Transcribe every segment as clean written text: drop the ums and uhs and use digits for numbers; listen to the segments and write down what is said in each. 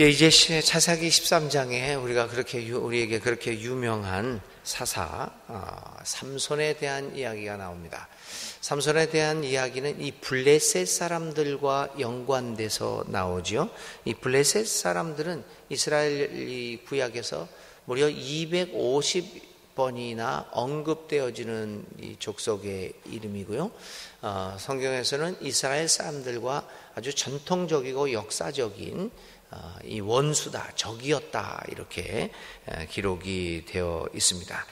예, 이제 차사기 13장에 우리에게 그렇게 유명한 사사 삼손에 대한 이야기가 나옵니다. 삼손에 대한 이야기는 이 블레셋 사람들과 연관돼서 나오죠. 이 블레셋 사람들은 이스라엘 구약에서 무려 250번이나 언급되어지는 이 족속의 이름이고요. 성경에서는 이스라엘 사람들과 아주 전통적이고 역사적인 이 원수다, 적이었다, 이렇게 기록이 되어 있습니다.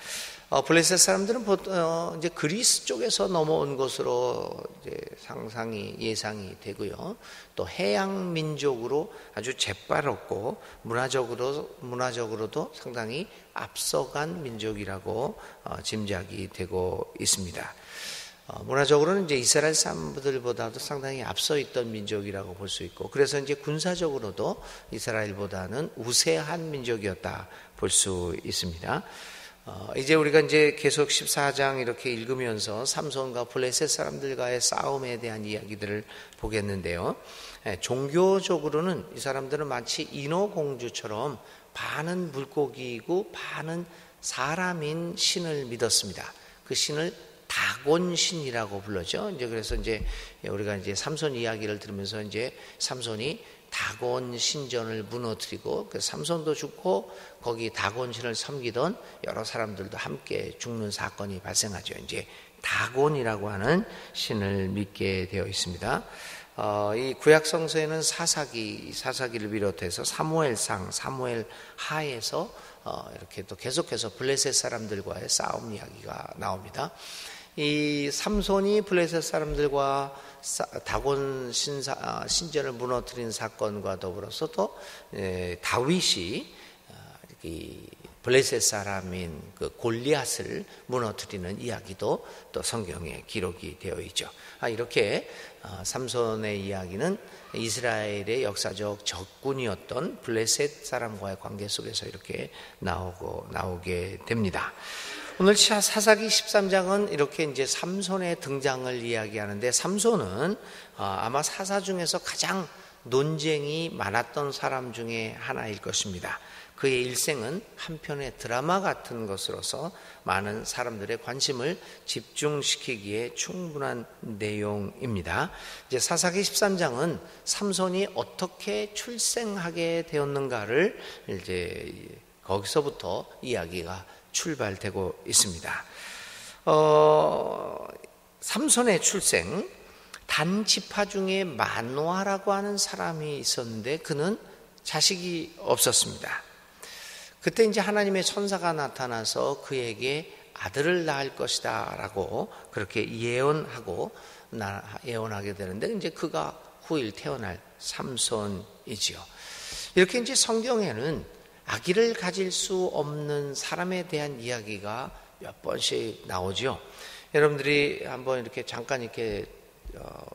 블레셋 사람들은 보통 이제 그리스 쪽에서 넘어온 것으로 이제 예상이 되고요. 또 해양 민족으로 아주 재빠르고 문화적으로도 상당히 앞서간 민족이라고 짐작이 되고 있습니다. 문화적으로는 이제 이스라엘 사람들보다도 상당히 앞서 있던 민족이라고 볼 수 있고, 그래서 이제 군사적으로도 이스라엘보다는 우세한 민족이었다 볼 수 있습니다. 이제 우리가 이제 계속 14장 이렇게 읽으면서 삼손과 블레셋 사람들과의 싸움에 대한 이야기들을 보겠는데요. 종교적으로는 이 사람들은 마치 인어공주처럼 반은 물고기이고 반은 사람인 신을 믿었습니다. 그 신을 다곤신이라고 불렀죠. 이제 그래서 이제 우리가 이제 삼손 이야기를 들으면서 이제 삼손이 다곤 신전을 무너뜨리고 그 삼손도 죽고 거기 다곤신을 섬기던 여러 사람들도 함께 죽는 사건이 발생하죠. 이제 다곤이라고 하는 신을 믿게 되어 있습니다. 이 구약 성서에는 사사기를 비롯해서 사무엘상, 사무엘하에서 이렇게 또 계속해서 블레셋 사람들과의 싸움 이야기가 나옵니다. 이 삼손이 블레셋 사람들과 다곤 신전을 무너뜨린 사건과 더불어서 또 다윗이 블레셋 사람인 그 골리앗을 무너뜨리는 이야기도 또 성경에 기록이 되어 있죠. 이렇게 삼손의 이야기는 이스라엘의 역사적 적군이었던 블레셋 사람과의 관계 속에서 이렇게 나오게 됩니다. 오늘 사사기 13장은 이렇게 이제 삼손의 등장을 이야기하는데, 삼손은 아마 사사 중에서 가장 논쟁이 많았던 사람 중에 하나일 것입니다. 그의 일생은 한편의 드라마 같은 것으로서 많은 사람들의 관심을 집중시키기에 충분한 내용입니다. 이제 사사기 13장은 삼손이 어떻게 출생하게 되었는가를 이제 거기서부터 이야기가 출발되고 있습니다. 삼손의 출생, 단 지파 중에 마노아라고 하는 사람이 있었는데 그는 자식이 없었습니다. 그때 이제 하나님의 천사가 나타나서 그에게 아들을 낳을 것이다 라고 그렇게 예언하게 되는데, 이제 그가 후일 태어날 삼손이지요. 이렇게 이제 성경에는 아기를 가질 수 없는 사람에 대한 이야기가 몇 번씩 나오죠. 여러분들이 한번 이렇게 잠깐 이렇게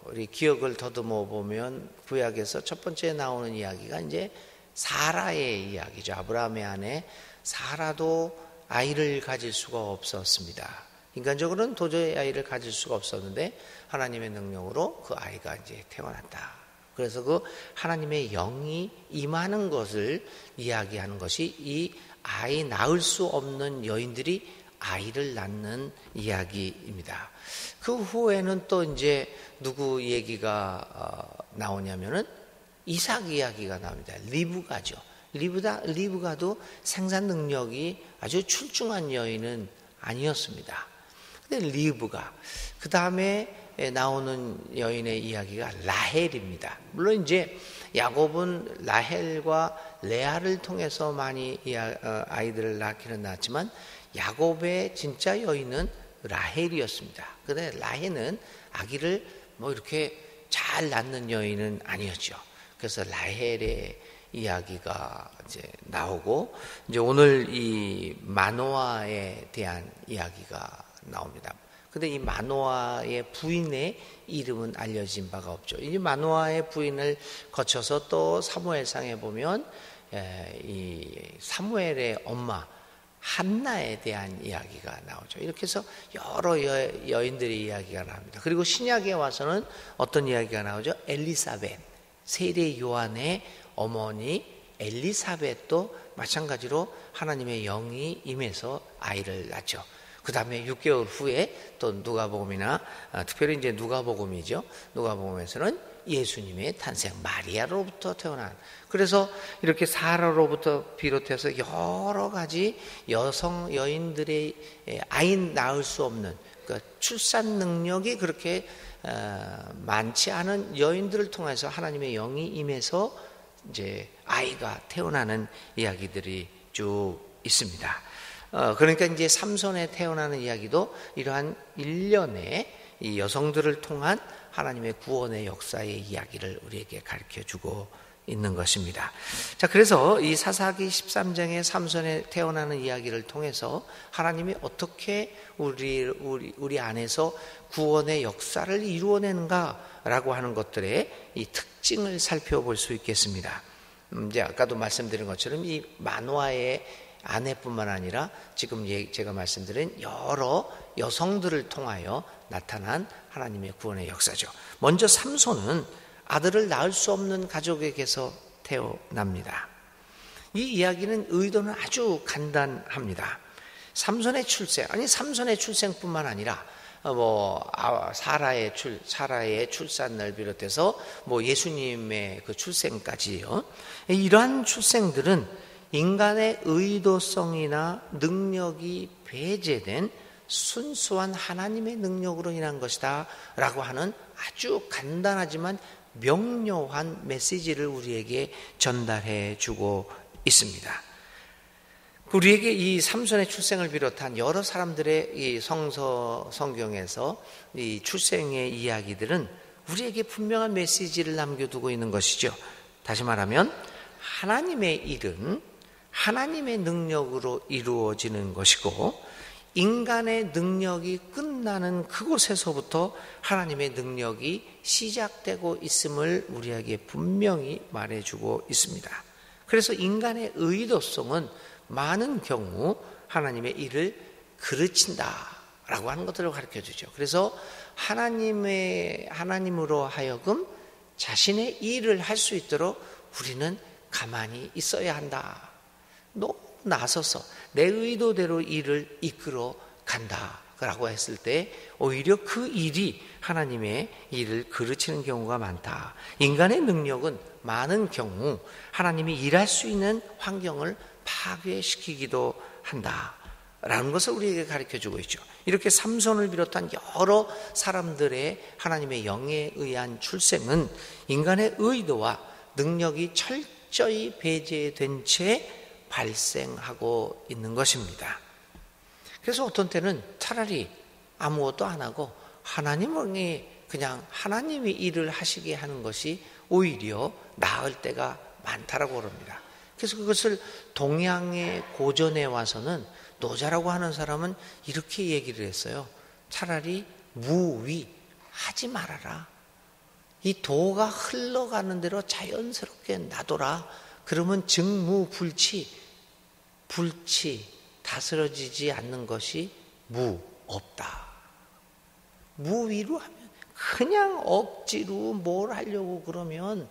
우리 기억을 더듬어 보면 구약에서 첫 번째 나오는 이야기가 이제 사라의 이야기죠. 아브라함의 아내 사라도 아이를 가질 수가 없었습니다. 인간적으로는 도저히 아이를 가질 수가 없었는데 하나님의 능력으로 그 아이가 이제 태어났다. 그래서 그 하나님의 영이 임하는 것을 이야기하는 것이 이 아이 낳을 수 없는 여인들이 아이를 낳는 이야기입니다. 그 후에는 또 이제 누구 얘기가 나오냐면은 이삭 이야기가 나옵니다. 리브가죠. 리브가도 생산 능력이 아주 출중한 여인은 아니었습니다. 근데 리브가, 그 다음에 나오는 여인의 이야기가 라헬입니다. 물론 이제 야곱은 라헬과 레아를 통해서 많이 아이들을 낳기는 낳았지만 야곱의 진짜 여인은 라헬이었습니다. 그런데 라헬은 아기를 뭐 이렇게 잘 낳는 여인은 아니었죠. 그래서 라헬의 이야기가 이제 나오고, 이제 오늘 이 마노아에 대한 이야기가 나옵니다. 근데 이 마노아의 부인의 이름은 알려진 바가 없죠. 이 마노아의 부인을 거쳐서 또 사무엘상에 보면 이 사무엘의 엄마 한나에 대한 이야기가 나오죠. 이렇게 해서 여러 여인들의 이야기가 나옵니다. 그리고 신약에 와서는 어떤 이야기가 나오죠? 엘리사벳, 세례 요한의 어머니 엘리사벳도 마찬가지로 하나님의 영이 임해서 아이를 낳죠. 그 다음에 6개월 후에 또 누가복음이나 특별히 이제 누가복음이죠. 누가복음에서는 예수님의 탄생, 마리아로부터 태어난. 그래서 이렇게 사라로부터 비롯해서 여러 가지 여인들의 아이 낳을 수 없는, 그러니까 출산 능력이 그렇게 많지 않은 여인들을 통해서 하나님의 영이 임해서 이제 아이가 태어나는 이야기들이 쭉 있습니다. 그러니까 이제 삼손에 태어나는 이야기도 이러한 일련의 이 여성들을 통한 하나님의 구원의 역사의 이야기를 우리에게 가르쳐주고 있는 것입니다. 자, 그래서 이 사사기 13장의 삼손에 태어나는 이야기를 통해서 하나님이 어떻게 우리 안에서 구원의 역사를 이루어내는가라고 하는 것들의 이 특징을 살펴볼 수 있겠습니다. 이제 아까도 말씀드린 것처럼 이 만화의 아내뿐만 아니라 지금 제가 말씀드린 여러 여성들을 통하여 나타난 하나님의 구원의 역사죠. 먼저 삼손은 아들을 낳을 수 없는 가족에게서 태어납니다. 이 이야기는 의도는 아주 간단합니다. 삼손의 출생뿐만 아니라 사라의 출산을 비롯해서 예수님의 그 출생까지요. 이러한 출생들은 인간의 의도성이나 능력이 배제된 순수한 하나님의 능력으로 인한 것이다 라고 하는 아주 간단하지만 명료한 메시지를 우리에게 전달해 주고 있습니다. 우리에게 이 삼손의 출생을 비롯한 여러 사람들의 이 성경에서 이 출생의 이야기들은 우리에게 분명한 메시지를 남겨두고 있는 것이죠. 다시 말하면 하나님의 일은 하나님의 능력으로 이루어지는 것이고 인간의 능력이 끝나는 그곳에서부터 하나님의 능력이 시작되고 있음을 우리에게 분명히 말해주고 있습니다. 그래서 인간의 의도성은 많은 경우 하나님의 일을 그르친다라고 하는 것들을 가르쳐주죠. 그래서 하나님으로 하여금 자신의 일을 할 수 있도록 우리는 가만히 있어야 한다. 너무 나서서 내 의도대로 일을 이끌어 간다라고 했을 때 오히려 그 일이 하나님의 일을 그르치는 경우가 많다. 인간의 능력은 많은 경우 하나님이 일할 수 있는 환경을 파괴시키기도 한다라는 것을 우리에게 가르쳐주고 있죠. 이렇게 삼손을 비롯한 여러 사람들의 하나님의 영에 의한 출생은 인간의 의도와 능력이 철저히 배제된 채 발생하고 있는 것입니다. 그래서 어떤 때는 차라리 아무것도 안 하고 하나님이 일을 하시게 하는 것이 오히려 나을 때가 많다라고 그럽니다. 그래서 그것을 동양의 고전에 와서는 노자라고 하는 사람은 이렇게 얘기를 했어요. 차라리 무위하지 말아라. 이 도가 흘러가는 대로 자연스럽게 놔둬라. 그러면 증무불치, 다스려지지 않는 것이 없다. 무위로 하면 그냥 억지로 뭘 하려고 그러면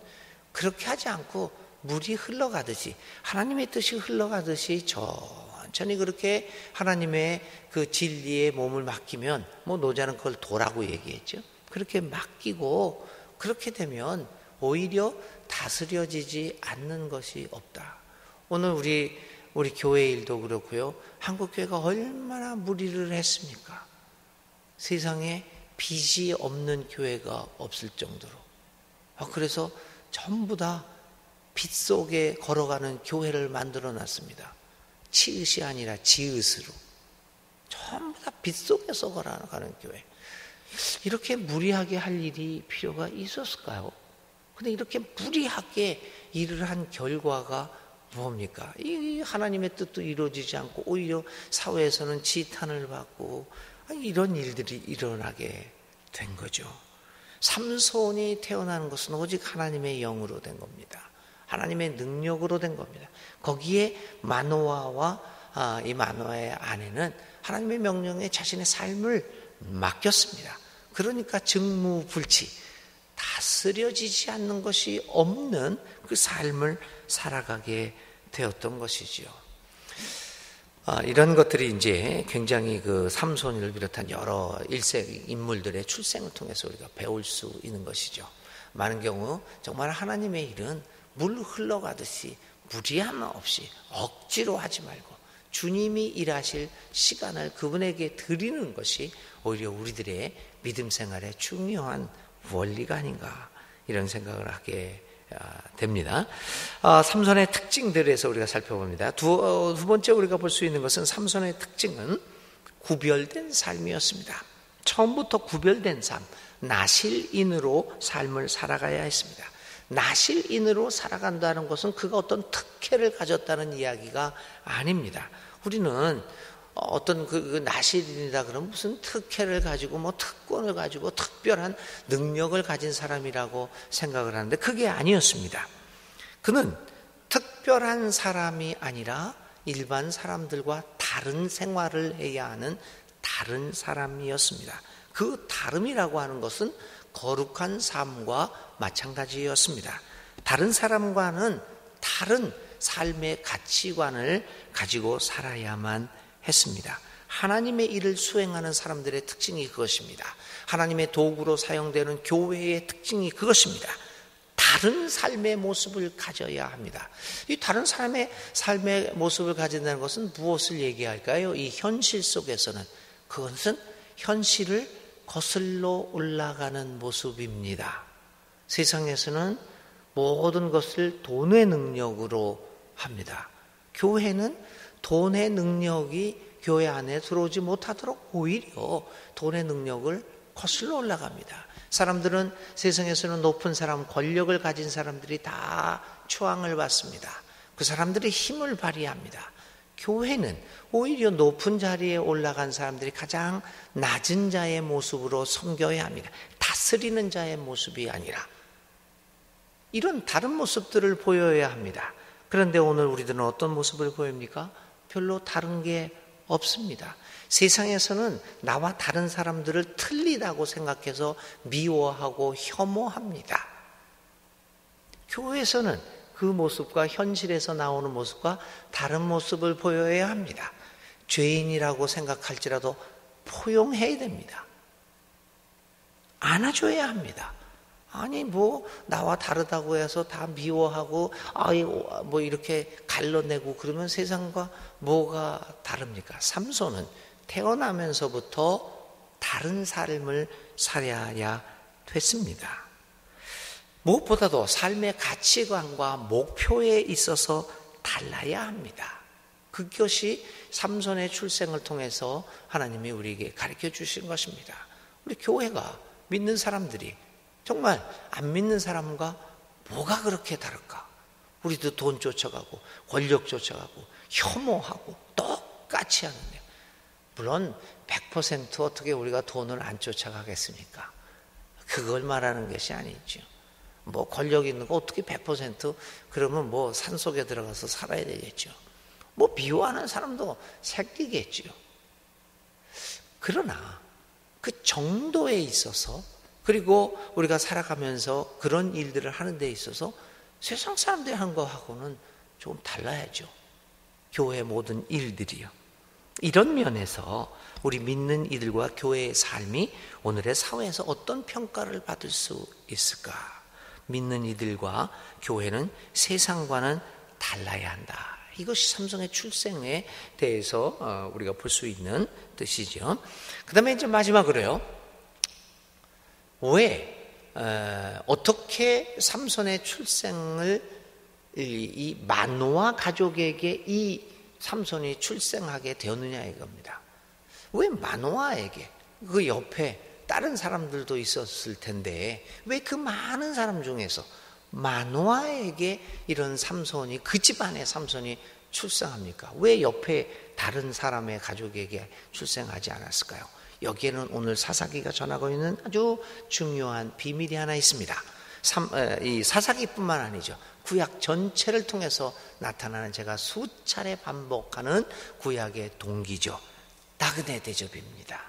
그렇게 하지 않고 물이 흘러가듯이 하나님의 뜻이 흘러가듯이 천천히 그렇게 하나님의 그 진리에 몸을 맡기면 노자는 그걸 도라고 얘기했죠. 그렇게 맡기고 그렇게 되면 오히려 다스려지지 않는 것이 없다. 오늘 우리 교회 일도 그렇고요. 한국교회가 얼마나 무리를 했습니까? 세상에 빚이 없는 교회가 없을 정도로. 그래서 전부 다 빚 속에 걸어가는 교회를 만들어 놨습니다. 치읓이 아니라 지읒으로. 전부 다 빚 속에서 걸어가는 교회. 이렇게 무리하게 할 일이 필요가 있었을까요? 근데 이렇게 무리하게 일을 한 결과가 뭡니까? 이 하나님의 뜻도 이루어지지 않고 오히려 사회에서는 지탄을 받고 이런 일들이 일어나게 된 거죠. 삼손이 태어나는 것은 오직 하나님의 영으로 된 겁니다. 하나님의 능력으로 된 겁니다. 거기에 마노아와 이 마노아의 아내는 하나님의 명령에 자신의 삶을 맡겼습니다. 그러니까 증무불치, 다스려지지 않는 것이 없는 그 삶을 살아가게 되었던 것이지요. 이런 것들이 이제 굉장히 그 삼손을 비롯한 여러 일세 인물들의 출생을 통해서 우리가 배울 수 있는 것이죠. 많은 경우 정말 하나님의 일은 물 흘러가듯이 무리함 없이 억지로 하지 말고 주님이 일하실 시간을 그분에게 드리는 것이 오히려 우리들의 믿음 생활의 중요한 원리가 아닌가, 이런 생각을 하게 됩니다. 삼손의 특징들에서 우리가 살펴봅니다. 두 번째 우리가 볼 수 있는 것은 삼손의 특징은 구별된 삶이었습니다. 처음부터 구별된 삶, 나실인으로 삶을 살아가야 했습니다. 나실인으로 살아간다는 것은 그가 어떤 특혜를 가졌다는 이야기가 아닙니다. 우리는 어떤 그 나실인이다 그러면 무슨 특혜를 가지고 뭐 특권을 가지고 특별한 능력을 가진 사람이라고 생각을 하는데 그게 아니었습니다. 그는 특별한 사람이 아니라 일반 사람들과 다른 생활을 해야 하는 다른 사람이었습니다. 그 다름이라고 하는 것은 거룩한 삶과 마찬가지였습니다. 다른 사람과는 다른 삶의 가치관을 가지고 살아야만 했습니다. 하나님의 일을 수행하는 사람들의 특징이 그것입니다. 하나님의 도구로 사용되는 교회의 특징이 그것입니다. 다른 삶의 모습을 가져야 합니다. 이 다른 사람의 삶의 모습을 가진다는 것은 무엇을 얘기할까요? 이 현실 속에서는 그것은 현실을 거슬러 올라가는 모습입니다. 세상에서는 모든 것을 돈의 능력으로 합니다. 교회는 돈의 능력이 교회 안에 들어오지 못하도록 오히려 돈의 능력을 거슬러 올라갑니다. 사람들은 세상에서는 높은 사람, 권력을 가진 사람들이 다 초항을 받습니다. 그 사람들이 힘을 발휘합니다. 교회는 오히려 높은 자리에 올라간 사람들이 가장 낮은 자의 모습으로 섬겨야 합니다. 다스리는 자의 모습이 아니라 이런 다른 모습들을 보여야 합니다. 그런데 오늘 우리들은 어떤 모습을 보입니까? 별로 다른 게 없습니다. 세상에서는 나와 다른 사람들을 틀리다고 생각해서 미워하고 혐오합니다. 교회에서는 그 모습과 현실에서 나오는 모습과 다른 모습을 보여야 합니다. 죄인이라고 생각할지라도 포용해야 됩니다. 안아줘야 합니다. 아니 뭐 나와 다르다고 해서 다 미워하고 뭐 이렇게 갈라내고 그러면 세상과 뭐가 다릅니까? 삼손은 태어나면서부터 다른 삶을 살아야 됐습니다. 무엇보다도 삶의 가치관과 목표에 있어서 달라야 합니다. 그것이 삼손의 출생을 통해서 하나님이 우리에게 가르쳐 주신 것입니다. 우리 교회가 믿는 사람들이 정말 안 믿는 사람과 뭐가 그렇게 다를까? 우리도 돈 쫓아가고 권력 쫓아가고 혐오하고 똑같이 하는데, 물론 100% 어떻게 우리가 돈을 안 쫓아가겠습니까? 그걸 말하는 것이 아니죠. 뭐 권력 있는 거 어떻게 100% 그러면 뭐 산속에 들어가서 살아야 되겠죠. 뭐 미워하는 사람도 생기겠죠. 그러나 그 정도에 있어서, 그리고 우리가 살아가면서 그런 일들을 하는 데 있어서 세상 사람들이 하는 거하고는 좀 달라야죠. 교회의 모든 일들이요. 이런 면에서 우리 믿는 이들과 교회의 삶이 오늘의 사회에서 어떤 평가를 받을 수 있을까? 믿는 이들과 교회는 세상과는 달라야 한다. 이것이 삼손의 출생에 대해서 우리가 볼 수 있는 뜻이죠. 그 다음에 이제 마지막으로요. 왜 어떻게 삼손의 출생을 이 마노아 가족에게 이 삼손이 출생하게 되었느냐 이겁니다. 왜 마노아에게, 그 옆에 다른 사람들도 있었을 텐데 왜 그 많은 사람 중에서 마노아에게 이런 삼손이, 그 집안의 삼손이 출생합니까? 왜 옆에 다른 사람의 가족에게 출생하지 않았을까요? 여기에는 오늘 사사기가 전하고 있는 아주 중요한 비밀이 하나 있습니다. 이 사사기뿐만 아니죠. 구약 전체를 통해서 나타나는, 제가 수차례 반복하는 구약의 동기죠. 나그네 대접입니다.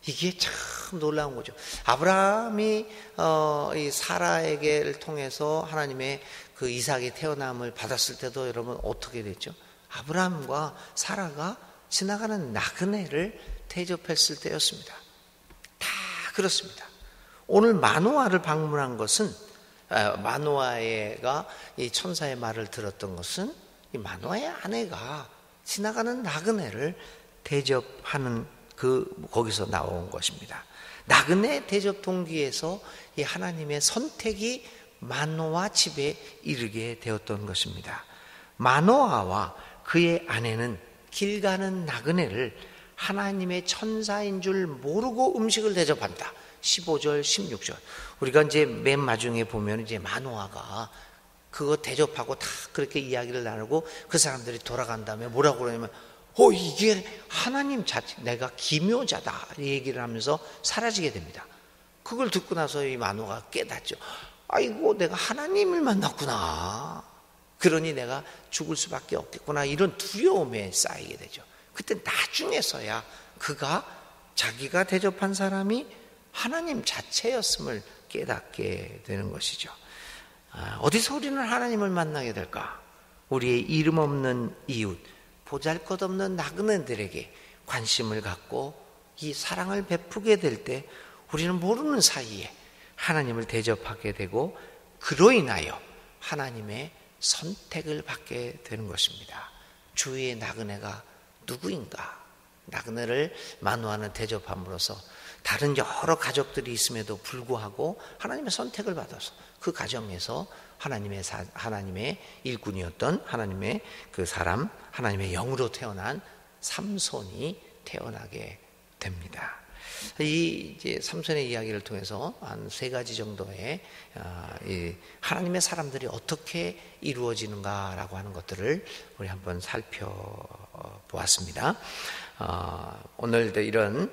이게 참 놀라운 거죠. 아브라함이 이 사라에게를 통해서 하나님의 그 이삭이 태어남을 받았을 때도 여러분 어떻게 됐죠? 아브라함과 사라가 지나가는 나그네를 대접했을 때였습니다. 다 그렇습니다. 오늘 마노아를 방문한 것은 마노아가 이 천사의 말을 들었던 것은 이 마노아의 아내가 지나가는 나그네를 대접하는 거기서 나온 것입니다. 나그네 대접 동기에서 이 하나님의 선택이 마노아 집에 이르게 되었던 것입니다. 마노아와 그의 아내는 길 가는 나그네를 하나님의 천사인 줄 모르고 음식을 대접한다. 15절, 16절. 우리가 이제 맨 마중에 보면 이제 마노아가 그거 대접하고 다 그렇게 이야기를 나누고 그 사람들이 돌아간 다음에 뭐라고 그러냐면 이게 하나님 자체, 내가 기묘자다 이 얘기를 하면서 사라지게 됩니다. 그걸 듣고 나서 이 마노아가 깨닫죠. 아이고 내가 하나님을 만났구나. 그러니 내가 죽을 수밖에 없겠구나. 이런 두려움에 쌓이게 되죠. 그때 나중에서야 그가 자기가 대접한 사람이 하나님 자체였음을 깨닫게 되는 것이죠. 어디서 우리는 하나님을 만나게 될까? 우리의 이름 없는 이웃, 보잘것없는 나그네들에게 관심을 갖고 이 사랑을 베푸게 될 때 우리는 모르는 사이에 하나님을 대접하게 되고 그로 인하여 하나님의 선택을 받게 되는 것입니다. 주위의 나그네가 누구인가? 나그네를 마노아는 대접함으로써 다른 여러 가족들이 있음에도 불구하고 하나님의 선택을 받아서 그 가정에서 하나님의 일꾼이었던 하나님의 그 사람, 하나님의 영으로 태어난 삼손이 태어나게 됩니다. 이 이제 삼손의 이야기를 통해서 한 3가지 정도의 이 하나님의 사람들이 어떻게 이루어지는가라고 하는 것들을 우리 한번 살펴보았습니다. 오늘도 이런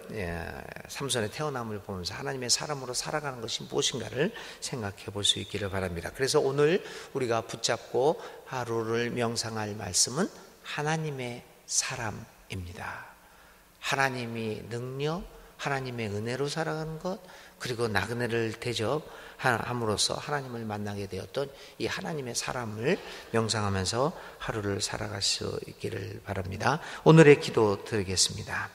삼손의 태어남을 보면서 하나님의 사람으로 살아가는 것이 무엇인가를 생각해 볼 수 있기를 바랍니다. 그래서 오늘 우리가 붙잡고 하루를 명상할 말씀은 하나님의 사람입니다. 하나님이 능력, 하나님의 은혜로 살아가는 것, 그리고 나그네를 대접함으로써 하나님을 만나게 되었던 이 하나님의 사람을 명상하면서 하루를 살아갈 수 있기를 바랍니다. 오늘의 기도 드리겠습니다.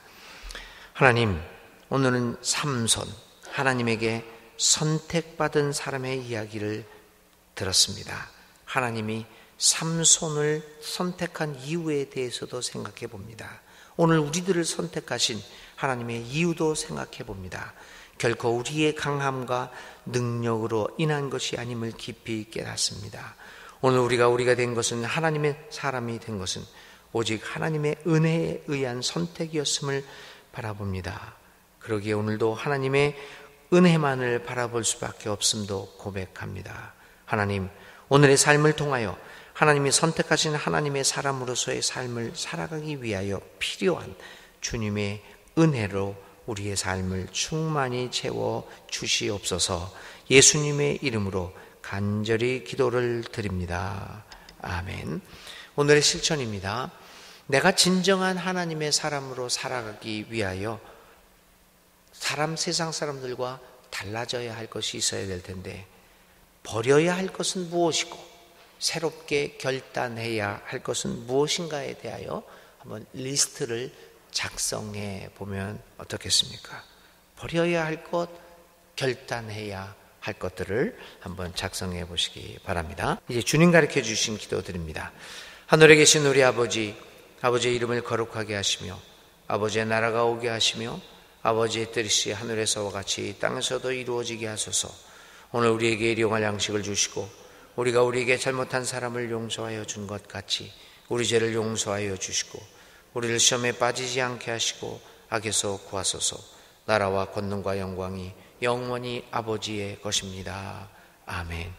하나님, 오늘은 삼손, 하나님에게 선택받은 사람의 이야기를 들었습니다. 하나님이 삼손을 선택한 이유에 대해서도 생각해 봅니다. 오늘 우리들을 선택하신 하나님의 이유도 생각해 봅니다. 결코 우리의 강함과 능력으로 인한 것이 아님을 깊이 깨닫습니다. 오늘 우리가 된 것은, 하나님의 사람이 된 것은 오직 하나님의 은혜에 의한 선택이었음을 바라봅니다. 그러기에 오늘도 하나님의 은혜만을 바라볼 수밖에 없음도 고백합니다. 하나님, 오늘의 삶을 통하여 하나님이 선택하신 하나님의 사람으로서의 삶을 살아가기 위하여 필요한 주님의 은혜로 우리의 삶을 충만히 채워 주시옵소서. 예수님의 이름으로 간절히 기도를 드립니다. 아멘. 오늘의 실천입니다. 내가 진정한 하나님의 사람으로 살아가기 위하여 세상 사람들과 달라져야 할 것이 있어야 될 텐데, 버려야 할 것은 무엇이고 새롭게 결단해야 할 것은 무엇인가에 대하여 한번 리스트를 작성해 보면 어떻겠습니까? 버려야 할 것, 결단해야 할 것들을 한번 작성해 보시기 바랍니다. 이제 주님 가르쳐 주신 기도 드립니다. 하늘에 계신 우리 아버지, 아버지의 이름을 거룩하게 하시며 아버지의 나라가 오게 하시며 아버지의 뜻이 하늘에서와 같이 땅에서도 이루어지게 하소서. 오늘 우리에게 일용할 양식을 주시고 우리가 우리에게 잘못한 사람을 용서하여 준 것 같이 우리 죄를 용서하여 주시고 우리를 시험에 빠지지 않게 하시고 악에서 구하소서. 나라와 권능과 영광이 영원히 아버지의 것입니다. 아멘.